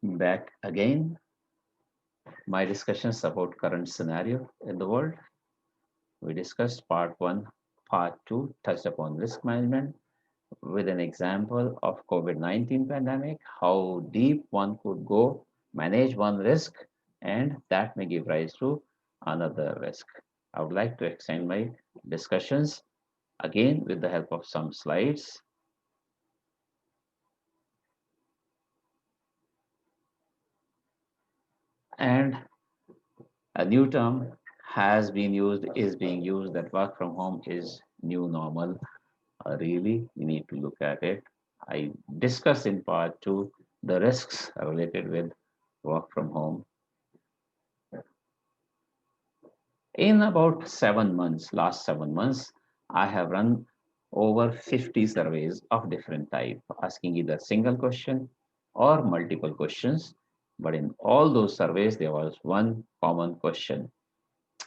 Back again, my discussions about current scenario in the world. We discussed part one, part two touched upon risk management with an example of COVID-19 pandemic, how deep one could go, manage one risk, and that may give rise to another risk. I would like to extend my discussions again with the help of some slides. And a new term has been used, is being used, that work from home is new normal. Really, we need to look at it. I discussed in part two the risks related with work from home. In about 7 months, last 7 months, I have run over 50 surveys of different type, asking either single question or multiple questions. But in all those surveys, there was one common question.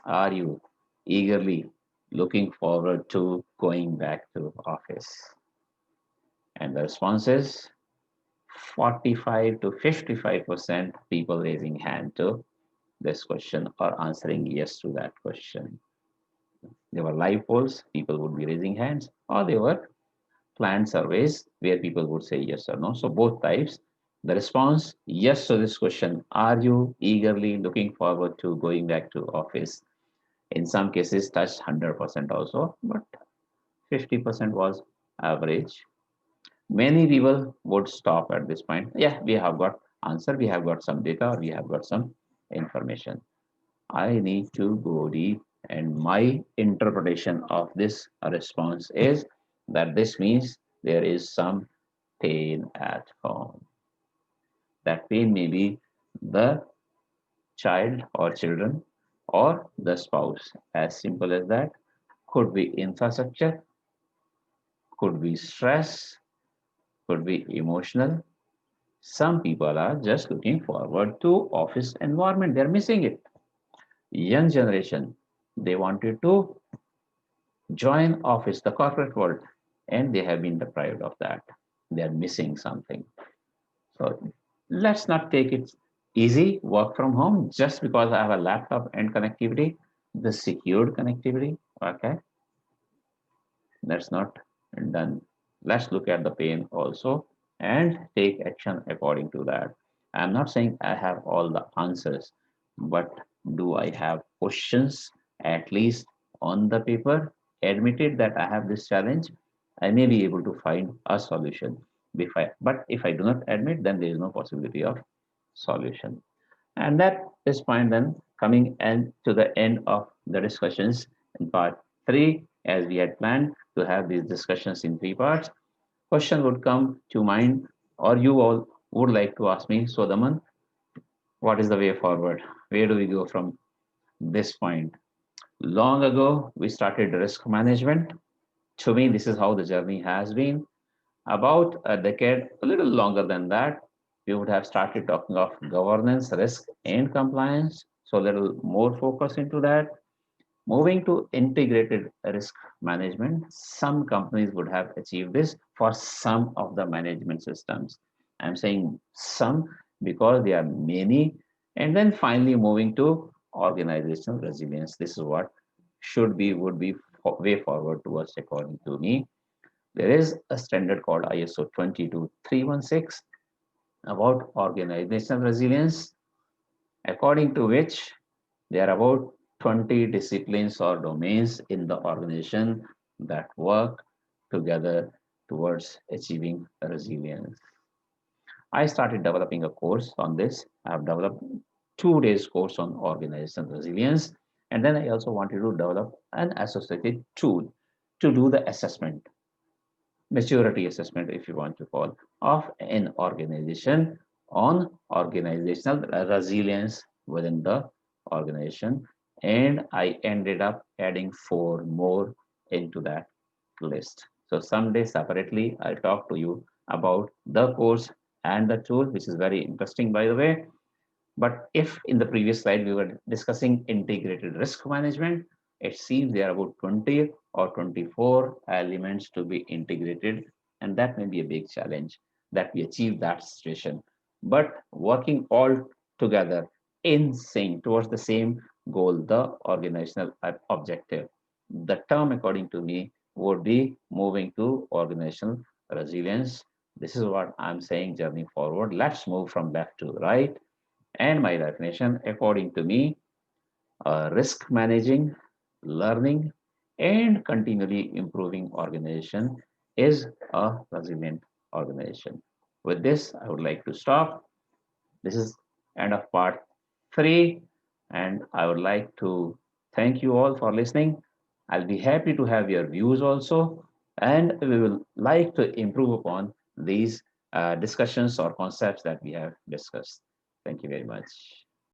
Are you eagerly looking forward to going back to office? And the response is 45 to 55% people raising hand to this question or answering yes to that question. There were live polls, people would be raising hands, or there were planned surveys where people would say yes or no. So both types. The response, yes to this question, are you eagerly looking forward to going back to office? In some cases touched 100% also, but 50% was average. Many people would stop at this point. Yeah, we have got answer, we have got some data, or we have got some information. I need to go deep, and my interpretation of this response is that this means there is some pain at home. That pain may be the child or children or the spouse. As simple as that. Could be infrastructure, could be stress, could be emotional. Some people are just looking forward to office environment. They're missing it. Young generation, they wanted to join office, the corporate world, and they have been deprived of that. They are missing something. So let's not take it easy, work from home, just because I have a laptop and connectivity, the secured connectivity. Okay, that's not done. Let's look at the pain also and take action according to that. I'm not saying I have all the answers, but do I have questions at least on the paper? Admitted that I have this challenge, I may be able to find a solution. But if I do not admit, then there is no possibility of solution. And that is fine then coming and to the end of the discussions in part three, as we had planned to have these discussions in three parts. Question would come to mind, or you all would like to ask me, so Daman, what is the way forward? Where do we go from this point? Long ago, we started risk management. To me, this is how the journey has been. About a decade, a little longer than that, we would have started talking of governance, risk, and compliance. So a little more focus into that. Moving to integrated risk management, some companies would have achieved this for some of the management systems. I'm saying some because there are many. And then finally moving to organizational resilience. This is what would be way forward towards according to me. There is a standard called ISO 22316 about organizational resilience, according to which there are about 20 disciplines or domains in the organization that work together towards achieving resilience. I started developing a course on this. I have developed 2 days course on organizational resilience. And then I also wanted to develop an associated tool to do the assessment, maturity assessment, if you want to call, of an organization on organizational resilience within the organization. And I ended up adding 4 more into that list. So someday separately, I'll talk to you about the course and the tool, which is very interesting, by the way. But if in the previous slide we were discussing integrated risk management, it seems there are about 20 or 24 elements to be integrated, and that may be a big challenge that we achieve that situation. but working all together in sync towards the same goal, the organizational objective. The term, according to me, would be moving to organizational resilience. This is what I'm saying, journey forward. Let's move from left to right. And my definition, according to me, risk managing, learning, and continually improving organization is a resilient organization. With this, I would like to stop. This is end of part 3, and I would like to thank you all for listening. I'll be happy to have your views also, and we will like to improve upon these discussions or concepts that we have discussed. Thank you very much.